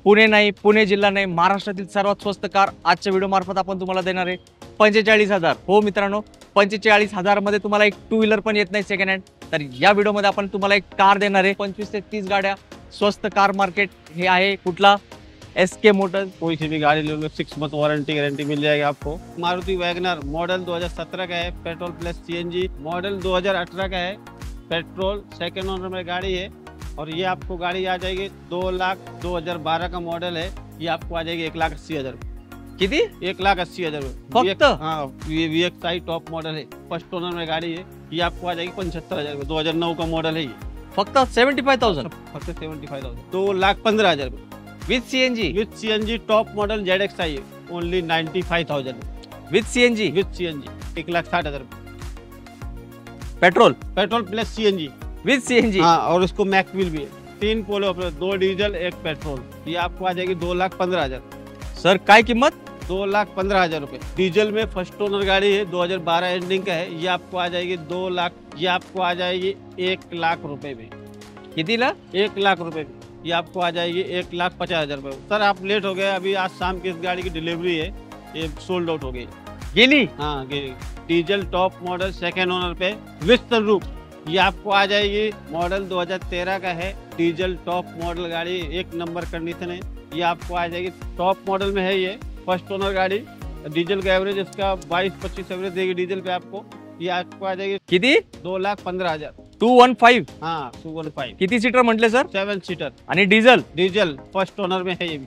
पुणे नाही, पुणे जिल्हा नाही, महाराष्ट्रातील सर्वात स्वस्त कार आजच्या व्हिडिओ मार्फत आपण तुम्हाला देणार आहे 45,000. हो मित्रांनो, 45,000 मध्ये तुम्हाला एक टू व्हीलर पण येत नाही सेकंड हँड. तर या व्हिडिओ मध्ये आपण तुम्हाला एक कार देणार आहे. 25 ते 30 गाड्या, स्वस्त कार मार्केट हे आहे. कुठला? SK Motors. कोई सी भी गाड़ी ले low 6 month warranty guarantee mill जाएगी आपको। मारुति वैगनर मॉडल 2017 का है, पेट्रोल प्लस सीएनजी। मॉडल 2018 का है, पेट्रोल, सेकंड ओनर में गाड़ी है। और ये आपको गाड़ी आ जाएगी 2,02,012 का मॉडल है। ये आपको आ जाएगी 1,80,000 किती? 1,80,000 फक्त? हाँ, VXI टॉप मॉडल है, फर्स्ट ओनर में गाड़ी है। ये आपको आ जाएगी 75,000, 2009 का मॉडल है। ये फक्त 75,000 फक्त 75,000, 2,15,000 with CNG. With CNG top model ZXi है, only 95,000 with CNG. With CNG 1,60,000 petrol petrol plus CNG. With CNG. हाँ, और उसको मैकविल भी है। 3 पोलो अपने, 2 डीजल 1 पेट्रोल। ये आपको आ जाएगी 2,15,000। सर काय किंमत? 2,15,000 रुपए। डीजल में फर्स्ट ओनर गाड़ी है, 2012 एंडिंग का है। ये आपको आ जाएगी 2 लाख। ये आपको आ जाएगी 1 लाख रुपए में। कितीला? 1 लाख रुपए में ये आपको आ जाएगी 1,50,000 रुपए। सर आप लेट हो गए, अभी आज शाम की इस गाड़ी की डिलीवरी है, ये सोल्ड आउट हो गई। गेली. हाँ, diesel top model second owner pay with sunroof. ये आपको आ जाएगी, मॉडल 2013 का है, डीजल टॉप मॉडल गाड़ी, 1 नंबर कंडीशन है। ये आपको आ जाएगी, टॉप मॉडल में है, ये फर्स्ट ओनर गाड़ी। डीजल का एवरेज इसका 22-25 एवरेज देगी डीजल पे आपको। ये आपको आ जाएगी किती? 2,15,000। 215. हाँ, 215। किती सीटर म्हटले सर? 7 सीटर। आणि डिझेल? डीजल फर्स्ट ओनर में है ये भी।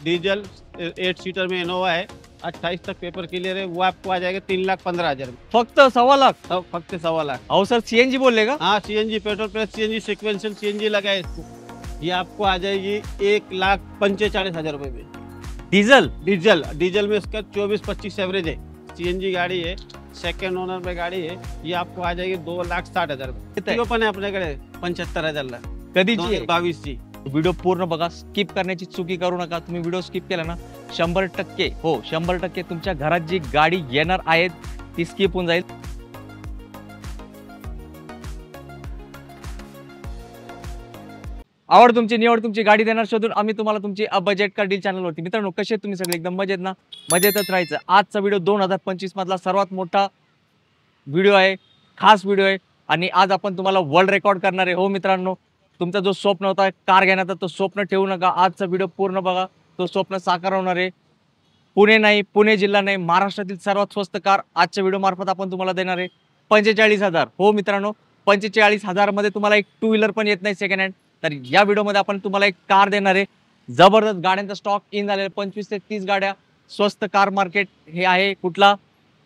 डीजल 8 सीटर में इनोवा है, 28 तक पेपर क्लियर है। वो आपको आ जाएगा 3,15,000 में। फक्त 1.25 लाख. फक्त 1.25 लाख। अहो सर सीएनजी बोलले का? हाँ, CNG petrol plus CNG sequential CNG लगा है इसको। ये आपको आ जाएगी 1,45,000 रुपए में। डीजल डीजल में इसका 24-25 एवरेज है। सीएनजी गाड़ी है, सेकंड ओनर में गाड़ी है। ये आपको आ जाएगी 2,60,000 रुपये पण आहे आपल्याकडे 75,000 ला। कधीची? 22 ची। व्हिडिओ पूर्ण बघा, स्किप करण्याची चुकी करू नका. तुम्ही व्हिडिओ स्किप केला ना 100% 100% तुमच्या घरात जी गाडी येणार आहे ती स्किप होऊन जाईल. आवड तुमची, निवड तुमची, गाडी देणार शोधून आम्ही तुम्हाला तुमची बजेट कार डील चॅनलवरती. मित्रांनो, कसे आहेत तुम्ही सगळे? एकदम मजेत ना? मजेतच राहायचं. आजचा व्हिडिओ 2025 मधला सर्वात मोठा व्हिडिओ आहे, खास व्हिडिओ आहे. आणि आज आपण तुम्हाला वर्ल्ड रेकॉर्ड करणार आहे. हो मित्रांनो, तुमचा जो स्वप्न होता कार घेण्याचा, तो स्वप्न ठेवू नका. आजचा व्हिडिओ पूर्ण बघा, तो स्वप्न साकार होणार आहे. पुणे नाही, पुणे जिल्हा नाही, महाराष्ट्रातील सर्वात स्वस्त कार आजच्या व्हिडिओ मार्फत आपण तुम्हाला देणार आहे 45,000. हो मित्रांनो, 45,000 मध्ये तुम्हाला एक टू व्हीलर पण येत नाही सेकंड हँड. तर या व्हिडिओ मध्ये आपण तुम्हाला एक कार देणार आहे. जबरदस्त गाड्यांचा स्टॉक इन झालेला, 25 ते 30 गाड्या, स्वस्त कार मार्केट हे आहे. कुठला?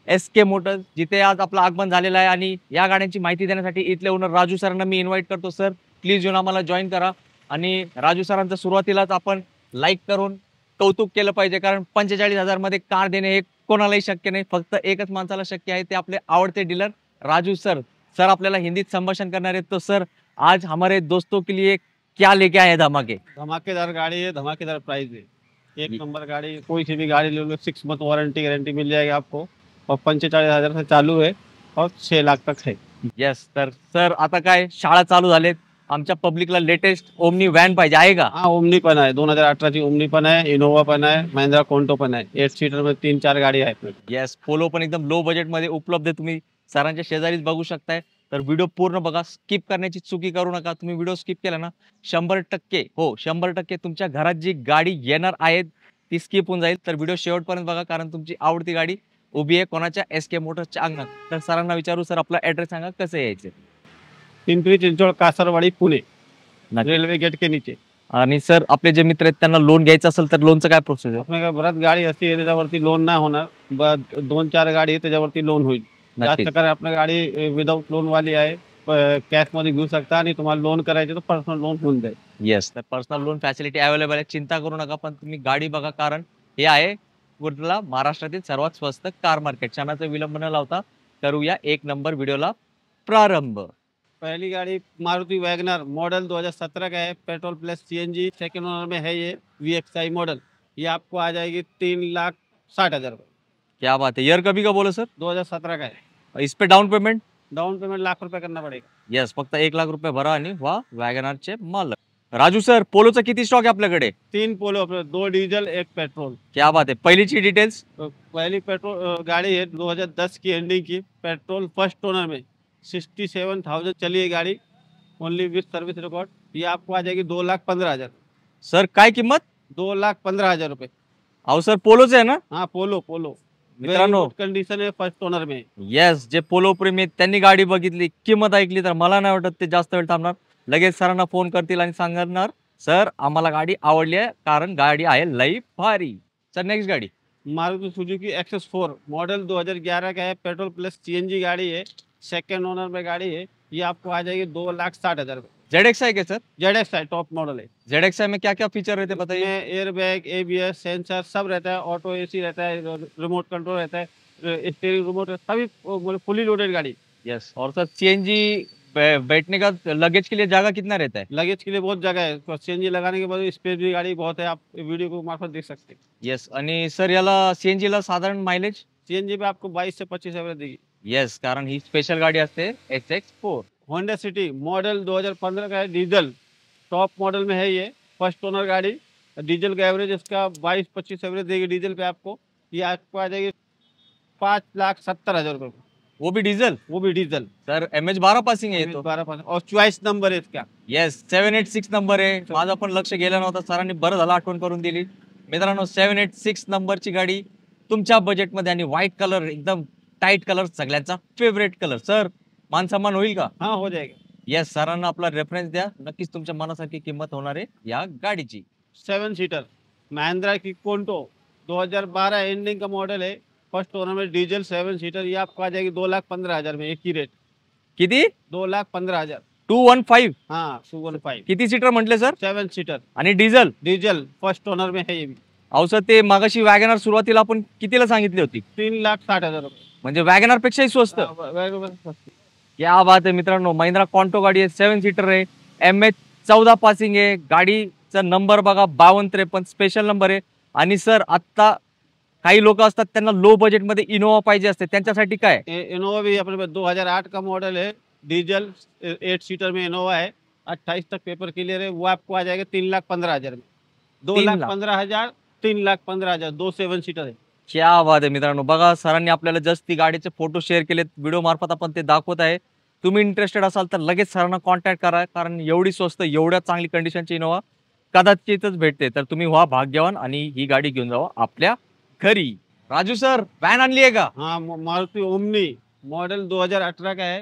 एसके मोटर्स, जिथे आज आपलं आगमन झालेलं आहे. आणि या गाड्यांची माहिती देण्यासाठी इथले ओनर राजू सरांना मी इन्व्हाइट करतो. सर प्लीज येऊन आम्हाला जॉईन करा. आणि राजू सरांचं सुरुवातीलाच आपण लाईक करून कौतुक केलं पाहिजे, कारण 45,000 मध्ये कार देणे हे कोणालाही शक्य नाही. फक्त एकच माणसाला शक्य आहे, ते आपले आवडते डीलर राजू सर. सर आपल्याला हिंदीत संभाषण करणार आहेत. तो सर, आज हमारे दोस्तों के लिए क्या लेके आए धमाके? धमाकेदार गाड़ी है, धमाकेदार प्राइस है। 1 नंबर गाड़ी, कोई सी भी गाड़ी ले low 6 month warranty guarantee mill जाएगी आपको। और 45,000 से चालू है और 6 लाख तक है। यस. तर सर आता काय शाळा चालू झालेत, आमच्या पब्लिकला लेटेस्ट ओमनी व्हॅन पाहिजे, आहे का? हाँ, ओमनी पण आहे, 2018 ची ओमनी पण आहे, इनोवा पण आहे, महिंद्रा कोंटो पण आहे। 8 सीटर में 3-4 गाड़ी आहे। येस, पोलो पण एकदम लो बजेट मध्ये उपलब्ध आहे. तुम्ही सरांच्या शेजारीच बघू शकताय. तर व्हिडिओ पूर्ण बघा, स्किप करण्याची चुकी करू नका. तुम्ही व्हिडिओ स्किप केला ना 100% तुमच्या घरात जी गाडी येणार आहे ती स्किप होऊन जाईल. तर व्हिडिओ शेवटपर्यंत बघा, कारण तुमची आवडती गाडी उभी आहे कोणाच्या? एसके मोटर्सच्या अंगणात. तर सरांना विचारू, सर आपला ऍड्रेस सांगा, कसं यायचं? पिंपरी चिंचवड, कासरवाडी, पुणे, रेलवे गेट के नीचे. आणि सर आपले जे मित्र आहेत त्यांना लोन घ्यायचं असेल तर लोनचं काय प्रोसेस आहे? आपल्याकडे बराच गाडी असते, त्याच्यावरती लोन नाही होणार. 2-4 गाडी आहे त्याच्यावरती लोन होईल. जास्त कर आपल्या गाडी विदाउट लोन वाली आहे, कॅश मध्ये घेऊ शकता. आणि तुम्हाला लोन करायचे तर पर्सनल लोन होऊन जाईल. येस, तर पर्सनल लोन फॅसिलिटी अवेलेबल आहे, चिंता करू नका. पण तुम्ही गाडी बघा, कारण हे आहे कुठला? महाराष्ट्रातील सर्वात स्वस्त कार मार्केट. क्षणाचा विलंब न लावता करूया 1 नंबर व्हिडिओला प्रारंभ. पहली गाड़ी मारुति वैगनर मॉडल 2017 का है, petrol plus CNG, second owner में है। ये VXI मॉडल। ये आपको आ जाएगी 3,60,000 रुपये। क्या बात है. ईयर कभी का बोलो सर? 2017 का है। इस पे डाउन पेमेंट? डाउन पेमेंट ₹1,00,000 करना पड़ेगा। यस, फक्त 1 लाख रुपये भरा आणि वा वॅगनारचे मालक. राजू सर, पोलोचा किती स्टॉक आहे आपल्याकडे? 3 पोलो अपने, 2 डीजल 1 पेट्रोल। क्या बात आहे. पहिलीची डिटेल्स? पहली पेट्रोल गाड़ी है 2010 की एंडिंग की, पेट्रोल फर्स्ट ओनर में 67,000 चली है गाड़ी, ओनली विथ सर्विस रिकॉर्ड। ये आपको आ जाएगी 2,15,000। सर काय किंमत? 2,15,000 रुपये। अहो सर, पोलोच आहे ना? हाँ पोलो पोलो मित्रांनो, कंडिशन है, फर्स्ट ओनर में। येस, जे पोलो प्रेमी आहेत, त्यांनी गाडी बघितली, किंमत ऐकली तर मला नाही वाटत ते जास्त वेळ थांबणार. लगेच सरांना फोन करतील आणि सांगणार, सर आम्हाला गाडी आवडली आहे, कारण गाडी आहे लई भारी. सर नेक्स्ट गाडी. मारुति सुजुकी XS4 मॉडल 2011 का है, पेट्रोल प्लस CNG गाड़ी है, सेकेंड ओनर में गाड़ी है। ये आपको आ जाएगी 2,60,000 रुपये। ZX है क्या सर? ZX है, टॉप मॉडल है। ZX में क्या क्या फीचर रहते हैं बताइए? इसमें एयर बैग, ABS, सेंसर सब रहता है, ऑटो AC रहता है, रिमोट कंट्रोल रहता है, स्टीयरिंग रिमोट, सभी फुली लोडेड गाड़ी। यस, और सर CNG बैठने का लगेज के लिए जगह कितना रहता है? लगेज के लिए बहुत जगह है, तो CNG लगाने के बाद स्पेस भी गाड़ी बहुत है, आप वीडियो को मार्फत देख सकते हैं। येस, आणि सर याला CNG ला साधारण माइलेज? CNG पे आपको 22 से 25 एवरेज देगी। येस, कारण ही स्पेशल गाडी असते SX4. होंडा सिटी मॉडल 2015 का है, डीजल टॉप मॉडल में है, ये फर्स्ट ओनर गाड़ी। डीजल का एवरेज इसका 22-25 एवरेज देगी डीजल पे आपको। ये आपको आ जाएगी 5,70,000 रुपये, वो भी डीजल? वो भी डीजल। सर MH12 पासिंग आहे तो. 12 और चॉइस नंबर है इसका। येस, 786 नंबर आहे. माझं पण लक्ष गेलं नव्हतं, सरांनी बरं झालं आठवण करून दिली. मित्रांनो, 786 नंबरची गाडी तुमच्या बजेटमध्ये आणि व्हाईट कलर, एकदम टाईट कलर, सगळ्यांचा फेवरेट कलर. सर मान सन्मान होईल का? हाँ हो जाएगा। येस, सरांना आपला रेफरन्स द्या, नक्कीच तुमच्या मनासारखी किंमत होणार आहे या गाडीची. 7 सीटर महिंद्रा की कोंटो 2012 एंडिंग का मॉडल है, फर्स्ट ओनर में डीजल 7 सीटर। ये आपको आ जाएगी 2,15,000 में, एक ही रेट। किती? 2,15,000। 215. हाँ 215। किती सीटर म्हटले सर? 7 सीटर आणि डिझेल? डीजल फर्स्ट ओनर में है ये भी। अहो सर, ते मागाशी वॅगनर सुरुवातीला आपण कितीला सांगितली होती? 3,60,000 रुपये। म्हणजे वॅगनर पेक्षाही स्वस्त. क्या बात आहे मित्रांनो, महिंद्रा कॉन्टो गाडी आहे, 7 सीटर आहे, MH14 पासिंग आहे. गाडीचा नंबर बघा 5253, स्पेशल नंबर आहे. आणि सर आता काही लोक असतात त्यांना लो बजेटमध्ये इनोवा पाहिजे असते, त्यांच्यासाठी काय? इनोवा भी अपने पास 2008 का मॉडल है, डीजल 8 सीटर में इनोवा है, 28 तक पेपर क्लियर है। वो आपको आ जाएगा 3,15,000 में। 2,15,000, 3,15,000, 2 7 सीटर है। क्या बात आहे मित्रांनो, बघा सरांनी आपल्याला जस्ट ती गाडीचे फोटो शेअर केलेत, व्हिडिओ मार्फत आपण ते दाखवत आहे. तुम्ही इंटरेस्टेड असाल तर लगेच सरांना कॉन्टॅक्ट करा, कारण एवढी स्वस्त, एवढ्या चांगली कंडिशनची इनोवा कदाचितच भेटते. तर तुम्ही व्हा भाग्यवान आणि ही गाडी घेऊन जावा आपल्या घरी. राजू सर, व्हॅन आणली आहे का? हाँ मारुति ओमनी मॉडल 2018 का है,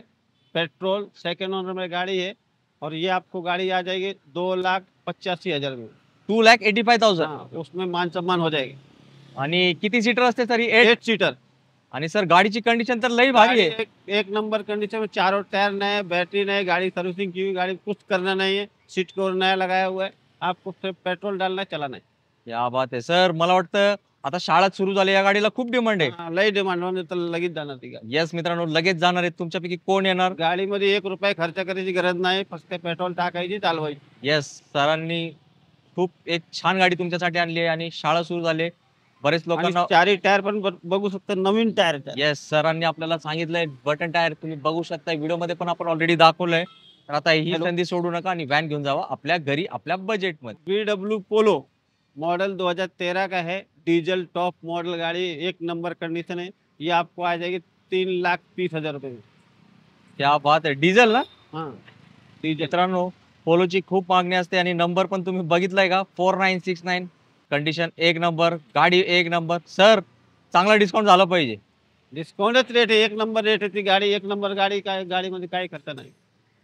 पेट्रोल सेकेंड ओनर में गाड़ी है, और ये आपको गाड़ी आ जाएगी 2,85,000 में। 2,85,000. हाँ, उसमें मान सम्मान हो जाएगी। आणि किती सीटर असते सर ही? 8 सीटर। आणि सर गाडीची कंडिशन तर लई भारी आहे. एक नंबर कंडीशन में, चारों टायर नए, बैटरी नए, गाड़ी सर्विसिंग की हुई, गाड़ी कुछ करना नहीं है, सीट कवर नया लगाया हुआ है, आपको सिर्फ पेट्रोल डालना है, चलाना है। क्या बात आहे सर, मला वाटतं आता शाळा सुरू झाली, या गाडीला खूप डिमांड आहे. हाँ, लई डिमांड होने तर लगेच जाणार ती गाडी। येस मित्रांनो, लगेच जाणार आहेत. तुमच्यापैकी कोण येणार? गाडीमध्ये 1 रुपया खर्च करायची गरज नाही, फक्त पेट्रोल टाकायची, चालवायची। येस, सरांनी खूप एक छान गाडी तुमच्यासाठी आणली आहे आणि शाळा सुरू झाली. बरेच लोकांना चारी टायर पण बघू शकता, नवीन टायर। येस, सरांनी आपल्याला सांगितलंय बटन टायर तुम्ही बघू शकता, व्हिडिओ मध्ये पण आपण ऑलरेडी दाखवलंय. तर आता ही संधी सोडू नका आणि व्हॅन घेऊन जावा आपल्या घरी, आपल्या बजेटमध्ये. VW पोलो मॉडल 2013 का है, डीजल टॉप मॉडल गाड़ी, एक नंबर कंडीशन है। ये आपको आ जाएगी 3,30,000 रुपये में। क्या बात आहे, डिझेल ना? हाँ मित्रांनो, पोलोची खूप मागणी असते आणि नंबर पण तुम्ही बघितलाय का? 4969, कंडिशन एक नंबर, गाडी एक नंबर. सर चांगला डिस्काउंट झाला पाहिजे. डिस्काउंटच रेट आहे, एक नंबर रेट आहे ती गाडी, एक नंबर गाडी, काय गाडीमध्ये काय करता नाही।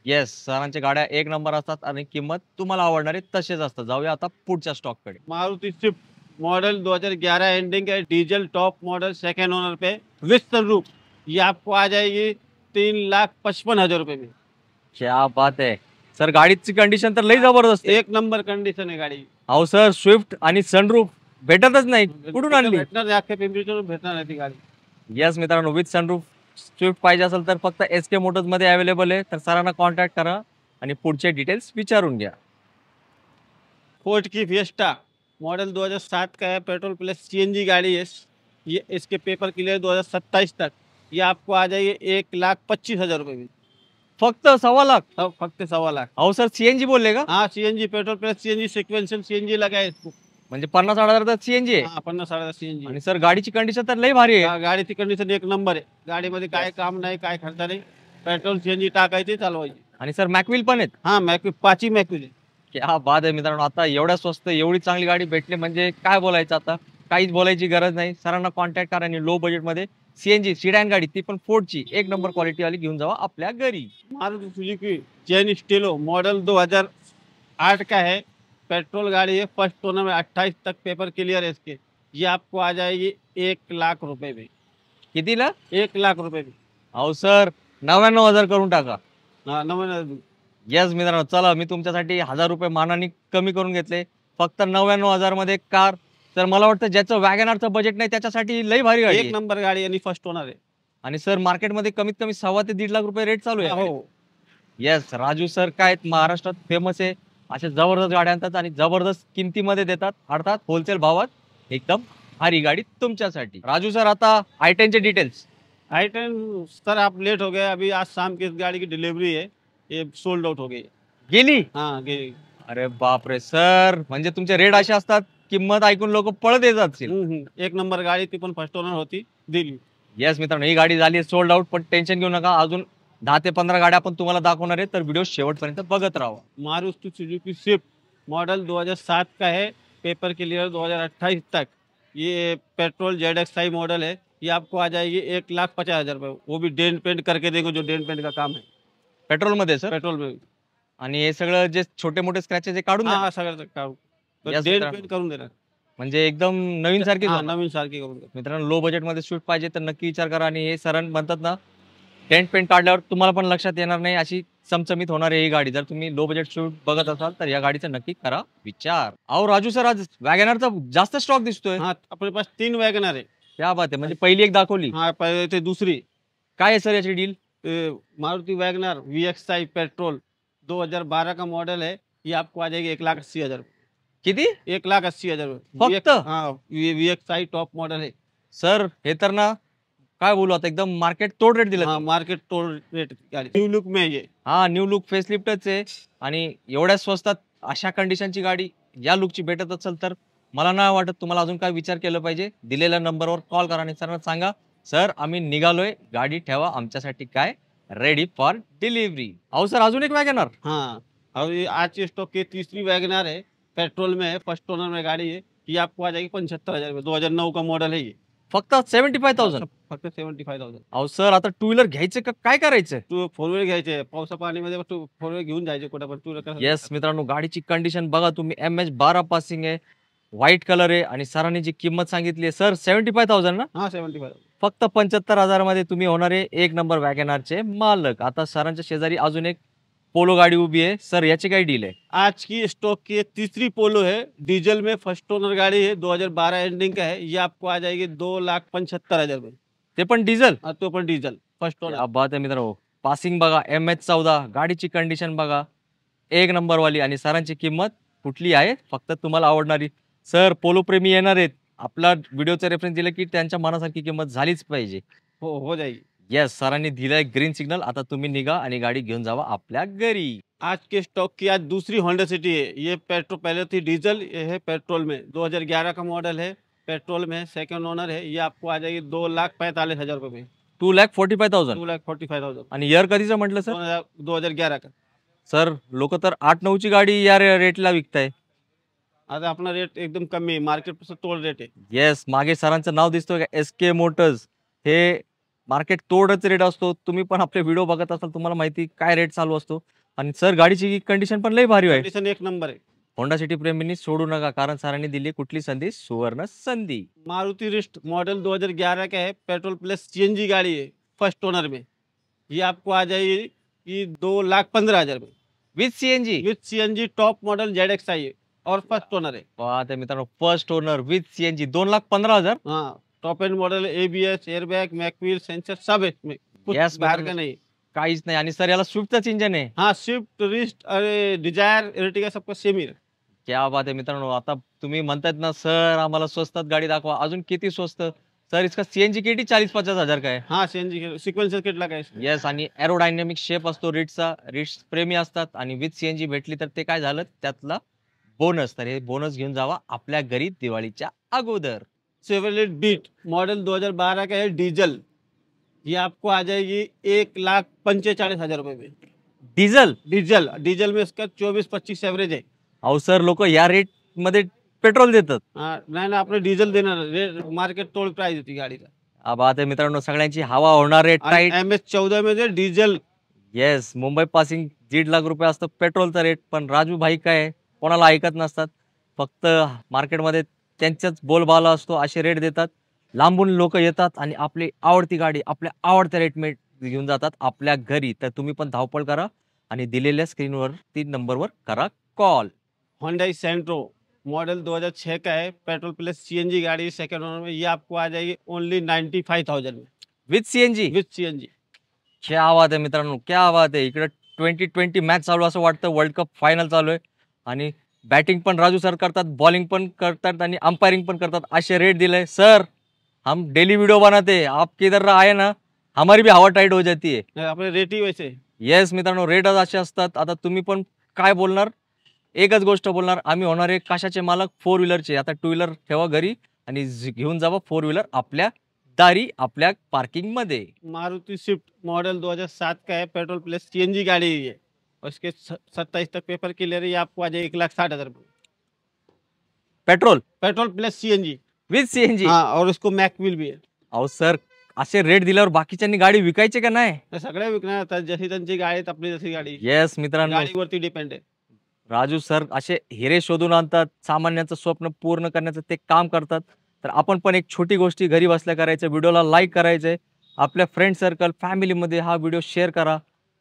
येस, सरांच्या गाड्या एक नंबर असतात आणि किंमत तुम्हाला आवडणारे तसेच असतात. जाऊया आता पुढच्या स्टॉक कडे. मारुति स्विफ्ट मॉडल 2011 एंडिंग है, diesel top model second owner pay, with sunroof. ये आपको आ जाएगी 3,55,000 रुपये में। क्या बात आहे सर, गाडीची कंडिशन तर लई जबरदस्त आहे. एक नंबर कंडिशन है गाड़ी। अहो सर, स्विफ्ट आणि सनरूफ भेटतच नाही, कुठून आणली? भेटणार नाही, अख्ख्या पिंपरी चिंचवड भेटणार नाही ती गाडी। येस मित्रांनो, विथ सनरूफ स्विफ्ट पाहिजे असेल तर फक्त SK मोटर्स मध्ये अवेलेबल आहे. तर सरांना कॉन्टॅक्ट करा आणि पुढचे डिटेल्स विचारून घ्या. फोर्ड की फिएस्टा मॉडल 2007 का है, पेट्रोल प्लस CNG गाड़ी है। ये इसके पेपर क्लियर 2027 तक। ये आपको आ जाएगी 1,25,000 रुपये में। फक्त 1.25 लाख? फक्त 1.25 लाख। अहो सर सीएनजी बोलले का? हाँ CNG petrol plus CNG sequential CNG लगा है इसको। म्हणजे 50-60 सीएनजी आहे? हाँ 50-60 सीएनजी। आणि सर गाडीची कंडिशन तर लई भारी आहे. गाडीची कंडिशन एक नंबर आहे। गाडीमध्ये काय काम नाही, काय खर्च नाही। पेट्रोल सीएनजी टाकायची, चालवायची। आणि सर मॅकविल पण आहेत? हाँ मॅकविल, 5 मॅकविल। क्या बात आहे मित्रांनो, आता एवढ्या स्वस्त एवढी चांगली गाडी भेटली म्हणजे काय बोलायचं आता, काहीच बोलायची गरज नाही. सरांना कॉन्टॅक्ट करा आणि लो बजेटमध्ये सीएनजी सिडॅन गाडी, ती पण फोर्डची एक नंबर क्वालिटी वाली घेऊन जावा आपल्या घरी. मारुति सुजुकी जैन स्टेलो मॉडल 2008 का है। पेट्रोल गाड़ी है, फर्स्ट ओनर में 28 तक पेपर क्लियर है इसके। ये आपको आ जाएगी 1 लाख रुपए में। कितीला? 1 लाख रुपए में। अहो सर 99,000 करून टाका. हाँ नमन। येस मित्रांनो, चला मी तुमच्यासाठी 1,000 रुपये मानाने कमी करून घेतले. फक्त 99,000 मध्ये कार. तर मला वाटतं ज्याचं वॅगनारचं बजेट नाही त्याच्यासाठी लई भारी गाडी एक आहे. नंबर गाड़ी आणि फर्स्ट ओनर आहे। आणि सर मार्केटमध्ये कमीत कमी 1.25 ते 1.5 लाख रुपये रेट चालू आहे. हो। येस, राजू सर काय आहेत, महाराष्ट्रात फेमस आहे. अशा जबरदस्त गाड्या आणतात आणि जबरदस्त किमतीमध्ये देतात, अर्थात होलसेल भावात. एकदम भारी गाडी तुमच्यासाठी. राजू सर, आता i10 चे डिटेल्स. i10 सर आप लेट हो गए, अभी आज शाम की इस गाड़ी की डिलीवरी है, ये सोल्ड आउट हो गई। गेली? हाँ गई। अरे बापरे सर, म्हणजे तुमचे रेट असे असतात, किंमत ऐकून लोक पळत येत असतील. एक नंबर गाड़ी ती पण फर्स्ट ओनर होती, दिली। येस मित्रांनो, ही गाडी झाली सोल्ड आउट, पण टेन्शन घेऊ नका, अजून 10 ते 15 गाड्या आपण तुम्हाला दाखवणार आहे, तर व्हिडिओ शेवटपर्यंत बघत राहा. मारुति सुजुकी स्विफ्ट मॉडल 2007 का है, पेपर क्लियर 2028 तक। ये पेट्रोल ZXi मॉडल है। ये आपको आ जाएगी 1,50,000 रुपये, वो भी डेंट पेंट करके देंगे, जो डेंट पेंट का काम है पेट्रोल मध्ये सर? पेट्रोल में। आणि हे सगळं जे छोटे मोठे स्क्रॅचेस काढून द्या. हाँ सगळं काम Yes, डेंट मित्रांनो. पेंट करून देणार। म्हणजे एकदम नवीन सारखी. हाँ नवीन सारखी करून देणार। मित्रांनो, लो बजेट मध्ये स्विफ्ट पाहिजे तर नक्की विचार करा. आणि हे सरांनी म्हणतात ना, टेंट पेंट काढल्यावर तुम्हाला पण लक्षात येणार नाही अशी चमचमीत होणार आहे ही गाडी. जर तुम्ही लो बजेट स्विफ्ट बघत असाल तर या गाडीचा नक्की करा विचार. अहो राजू सर, आज वॅगनरचा जास्त स्टॉक दिसतोय. हाँ अपने पास 3 वैगनर है। क्या बात आहे, म्हणजे पहिली एक दाखवली. हाँ पहले थे दूसरी। काय आहे सर याची deal? Maruti Wagner VXi petrol 2012 का मॉडल है। ये आपको आ जाएगी 1,80,000 रुपये। किती? 1,80,000 रुपये फक्त? हाँ VXi टॉप मॉडल है। सर हे तर ना, काय बोलू आता, एकदम मार्केट तोड रेट दिला. हाँ मार्केट तोड़ रेट गाड़ी, न्यू लुक में है ये। हा, न्यू लुक फेसलिफ्टच आहे. आणि एवढ्या स्वस्तात अशा कंडिशनची गाडी या लुकची भेटत असेल तर मला नाही वाटत तुम्हाला अजून काय विचार केला पाहिजे. दिलेल्या नंबरवर कॉल करा आणि सरांना सांगा, सर आम्ही निघालोय, गाडी ठेवा आमच्यासाठी काय रेडी फॉर डिलिव्हरी. अहो सर, अजून एक वॅगनर. हाँ और ये आज के स्टॉक की तीसरी वैगनर है, पेट्रोल में है, फर्स्ट ओनर में गाड़ी है। ये आपको आ जाएगी 75,000 रुपये, 2009 का मॉडल है ये। फक्त 75,000? फक्त 75,000। अहो सर, आता टू व्हीलर घ्यायचं का काय करायचं? तू फोर व्हीलर घ्यायचे, पावसा पाणीमध्ये तू फोर व्हीलर घेऊन जायचे कुठं पण, टू व्हीलर। येस मित्रांनो, गाडीची कंडिशन बघा तुम्ही. MH12 पासिंग आहे, व्हाईट कलर आहे. आणि सरांनी जी किंमत सांगितली आहे सर 75,000 ना? हाँ 75,000। फक्त 75,000 मध्ये तुम्ही होणारे एक नंबर वॅगनरचे मालक. आता सरांच्या शेजारी अजून एक पोलो गाडी उभी आहे. सर याची काय डील आहे? आज की स्टॉक की ये तीसरी पोलो है, डीजल में फर्स्ट ओनर गाड़ी है, 2012 एंडिंग का है। ये आपको आ जाएगी 2,75,000 रुपये। ते पण डिझेल? तो पण डीजल फर्स्ट ओनर। क्या बात आहे मित्रांनो. पासिंग बघा, MH14, गाडीची कंडिशन बघा, एक नंबर वाली. आणि सरांची किंमत कुठली आहे? फक्त तुम्हाला आवडणारी. सर पोलो प्रेमी येणार आहेत, आपला व्हिडिओचा रेफरन्स दिला की त्यांच्या मनासारखी किंमत झालीच पाहिजे. हो जाएगी। येस, सरांनी दिलाय ग्रीन सिग्नल. आता तुम्ही निघा आणि गाडी घेऊन जावा आपल्या घरी. आज के स्टॉक की आज दूसरी होंडा सिटी है। ये पेट्रोल, पहले थी डीजल, ये है पेट्रोल में। 2011 का मॉडल है, पेट्रोल में, सेकंड ओनर है। ये आपको आ जाएगी 2,45,000 रुपये में। 2,45,000? 2,45,000। आणि इयर कधीचं म्हटलं सर? 2011 का। सर लोक तर 8-9 ची गाडी या रेटला विकताय. आता अपना रेट एकदम कमी आहे, मार्केट तोड रेट आहे। येस, मागे सरांचं नाव दिसतोय का, SK मोटर्स. हे मार्केट तोडच रेट असतो. तुम्ही पण आपले व्हिडिओ बघत असाल, तुम्हाला माहिती काय रेट चालू असतो. आणि सर गाडीची कंडिशन पण लई भारी आहे. कंडिशन एक नंबर आहे। होंडा सिटी प्रेमींनी सोडू नका, कारण सरांनी दिली कुठली संधी? सुवर्ण संधी. मारुति रिस्ट मॉडल 2011 का है, पेट्रोल प्लस CNG गाड़ी है, फर्स्ट ओनर में। ये आपको आ जाएगी 2,15,000 रुपये with CNG? With CNG top model ZXi है और फर्स्ट ओनर है। बात आहे मित्रांनो, फर्स्ट ओनर विथ सीएनजी 2,15,000. हाँ top end model, ABS, airbag, mag wheel, sensor सब है इसमें, कुछ Yes, बाहर मतलब- का नहीं। काहीच नाही. आणि सर याला स्विफ्टच इंजन आहे. हाँ स्विफ्ट, रिस्ट, अरे डिजायर, एर्टिगा सबका सेम ही है। क्या बात आहे मित्रांनो. आता तुम्ही म्हणतायत ना, सर आम्हाला स्वस्तात गाडी दाखवा, अजून किती स्वस्त. सर इसका सीएनजी किट ही 40-50 हजार का आहे. हाँ सीएनजी सिक्वेन्सर किट लगा है इसमें. येस, आणि एरोडायनेमिक शेप असतो रिट्सचा. रिट्स प्रेमी असतात आणि विथ सीएनजी भेटली तर ते काय झालं त्यातला बोनस. तर हे बोनस घेऊन जावा आपल्या घरी दिवाळीच्या अगोदर. शेवरलेट बीट मॉडल 2012 का है डीजल. ये आपको आ जाएगी 1,45,000 रुपए में. डिझेल. डीजल डीजल में इसका 24-25 एवरेज है. अहो सर, लोक या रेट मध्ये पेट्रोल देतात. हाँ नाही ना, आपने डीजल देना, मार्केट तोड़ प्राइस होती गाडीला. अब आता मित्रांनो सगळ्यांची हवा होणार आहे टाईट. MS14 मध्ये diesel. Yes, Mumbai passing 1.5 lakh रुपये असतं पेट्रोलचा रेट. पण राजू भाई काय कोणाला ऐकत नसतात. फक्त मार्केटमध्ये त्यांच्याच बोलबाला असतो, असे रेट देतात. लांबून लोक येतात आणि आपली आवडती गाडी आपल्या आवडत्या रेटमेट घेऊन जातात आपल्या घरी. तर तुम्ही पण धावपळ करा आणि दिलेल्या स्क्रीनवर 3 नंबरवर करा कॉल. Hyundai सेंट्रो मॉडल 2006 का है, पेट्रोल प्लस सीएनजी गाड़ी सेकंड ओनर में. ये आपको आ जाएगी ओनली 95,000 में विथ सीएनजी. With CNG. क्या बात आहे मित्रांनो, क्या बात आहे. इकडे 2020 मॅच चालू असं वाटतं, वर्ल्ड कप फायनल चालू आहे आणि बॅटिंग पण राजू सर करतात, बॉलिंग पण करतात आणि अंपायरिंग पण करतात. असे रेट दिले. सर हम डेली वीडियो बनाते हैं, आप किधर आए ना हमारी भी हवा टाइट हो जाती है. आपले रेट ही वैसे. येस मित्रांनो, रेटच असे असतात. आता तुम्ही पण काय बोलणार, एकच गोष्ट बोलणार, आम्ही होणारे कशाचे मालक, 4 व्हीलरचे. आता 2 व्हीलर ठेवा घरी आणि घेऊन जावा 4 व्हीलर आपल्या दारी आपल्या पार्किंग मध्ये. मारुति स्विफ्ट मॉडल 2007 का है, पेट्रोल प्लस सीएनजी गाड़ी है ये. और इसके 27 तक पेपर क्लियर है. ये आपको आ जाए 1,60,000 रुपये. Petrol petrol plus CNG with CNG. हाँ, और इसको मॅक व्हील भी है. अहो सर, असे रेट दिल्यावर बाकीच्यांनी गाडी विकायची का नाही. तर सगळे विकणार आता, जशी त्यांची गाडी आहे आपली जशी गाडी. येस मित्रांनो, गाडीवरती डिपेंड आहे. राजू सर असे हिरे शोधून आणतात, सामान्यांचं स्वप्न पूर्ण करण्याचं ते काम करतात. तर आपण पण एक छोटी गोष्टी घरी बसल्या करायचं, व्हिडिओला लाईक करायचंय, आपल्या फ्रेंड सर्कल फॅमिलीमध्ये हा व्हिडिओ शेअर करा.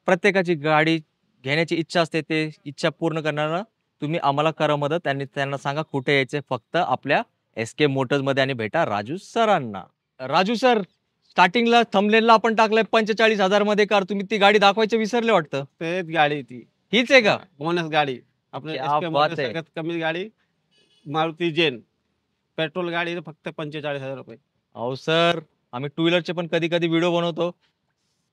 प्रत्येकाची गाडी घेण्याची इच्छा असते, ते इच्छा पूर्ण करण्याला तुम्ही आम्हाला करा मदत आणि त्यांना सांगा कुठे यायचे, फक्त आपल्या SK मोटर्समध्ये आणि भेटा राजू सरांना. राजू सर, स्टार्टिंगला थंबनेलला आपण टाकलंय 45,000 मध्ये कार, तुम्ही ती गाडी दाखवायचं विसरले वाटतं. तेच गाडी ती हीच आहे का. बोनस गाडी आपल्या क्या SK बात मोटर्स आहे. सगळ्यात कमी गाडी मारुती जेन. पेट्रोल गाडी फक्त 45,000 रुपये. अहो सर, आम्ही 2 व्हीलरचे पण कधी कधी व्हिडिओ बनवतो.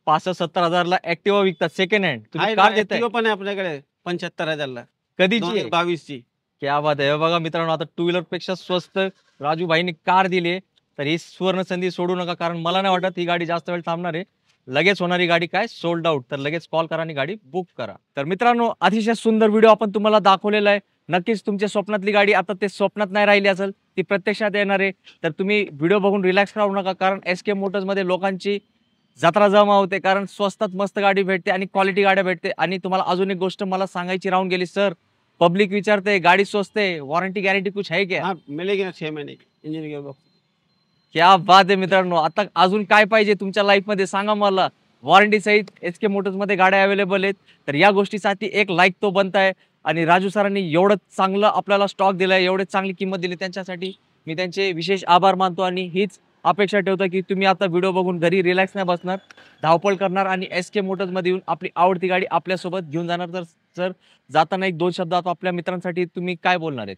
65-70 हजारला ऍक्टिवा विकतात सेकंड हँड. तुम्ही कार देताय Activa पण आहे आपल्याकडे 75,000 ला. कधीची आहे? 2022 ची. क्या बात आहे. हे बघा मित्रांनो, आता 2 व्हीलर पेक्षा स्वस्त राजू भाईंनी कार दिली आहे. तर ही सुवर्ण संधी सोडू नका, कारण मला नाही वाटत ही गाडी जास्त वेळ थांबणार आहे. लगेच होणारी गाडी काय सोल्ड आउट. तर लगेच कॉल करा आणि गाडी बुक करा. तर मित्रांनो, अतिशय सुंदर व्हिडिओ आपण तुम्हाला दाखवलेला आहे. नक्कीच तुमच्या स्वप्नातली गाडी आता ते स्वप्नात नाही राहिली असेल, ती प्रत्यक्षात येणार आहे. तर तुम्ही व्हिडिओ बघून रिलॅक्स राहू नका, कारण SK मोटर्समध्ये लोकांची जत्रा जमा होते, कारण स्वस्तात मस्त गाडी भेटते आणि क्वालिटी गाड्या भेटते. आणि तुम्हाला अजून एक गोष्ट मला सांगायची राहून गेली सर, पब्लिक विचारते गाडी स्वस्त आहे, वॉरंटी गॅरंटी कुछ है क्या. हाँ मिलेगी ना 6 महीने इंजिन गियर. क्या बात आहे मित्रांनो. आता अजून काय पाहिजे तुमच्या लाईफ मध्ये सांगा मला. वॉरंटी सहित SK मोटर्स मध्ये गाड्या अवेलेबल आहेत. तर या गोष्टीसाठी एक लाईक तो बनताय. आणि राजू सरांनी एवढं चांगलं आपल्याला स्टॉक दिलाय, एवढे चांगली किंमत दिली, त्यांच्यासाठी मी त्यांचे विशेष आभार मानतो. आणि हीच अपेक्षा ठेवतो की तुम्ही आता व्हिडिओ बघून घरी रिलॅक्स नाही बसणार, धावपळ करणार आणि SK मोटर्स मध्ये येऊन आपली आवडती गाडी आपल्यासोबत घेऊन जाणार. तर सर, जाताना एक 2 शब्दात आपल्या मित्रांसाठी तुम्ही काय बोलणार आहेत.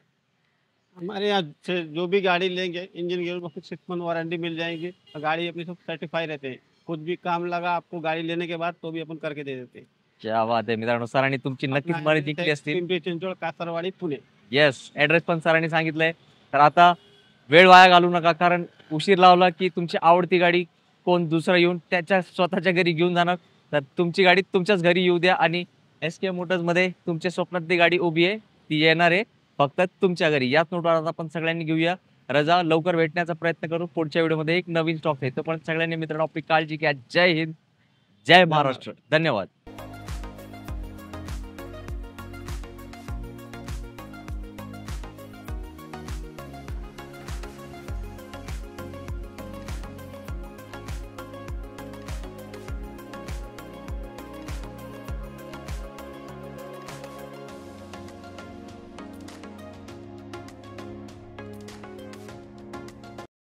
हमारे यहाँ से जो भी गाड़ी लेंगे इंजन गियर में 6 मंथ वारंटी मिल जाएगी. गाड़ी अपनी सब सर्टिफाई रहते हैं. कुछ भी काम लगा आपको गाड़ी लेने के बाद तो भी अपन करके दे देते हैं. क्या बात आहे मित्रांनो. सरांनी तुमची नक्कीच अपना मदत address जिंकली है असतील. पिंपरी चिंचवड, कासारवाडी, पुणे. येस, ऍड्रेस पण सरांनी सांगितलंय. तर आता वेळ वाया घालू नका, कारण उशीर लावला की तुमची आवडती गाडी कोण दुसरा येऊन त्याच्या स्वतःच्या घरी घेऊन जाणार. तर तुमची गाडी तुमच्याच घरी येऊ द्या आणि SK मोटर्स मध्ये तुमच्या स्वप्नातली गाडी उभी आहे, ती येणार आहे फक्त तुमच्या घरी. याच नोटवर आपण सगळ्यांनी घेऊया रजा. लवकर भेटण्याचा प्रयत्न करू. पुढच्या व्हिडिओमध्ये एक नवीन स्टॉक आहे. तो पण सगळ्यांनी मित्रांनो आपली काळजी घ्या. जय हिंद, जय महाराष्ट्र. धन्यवाद.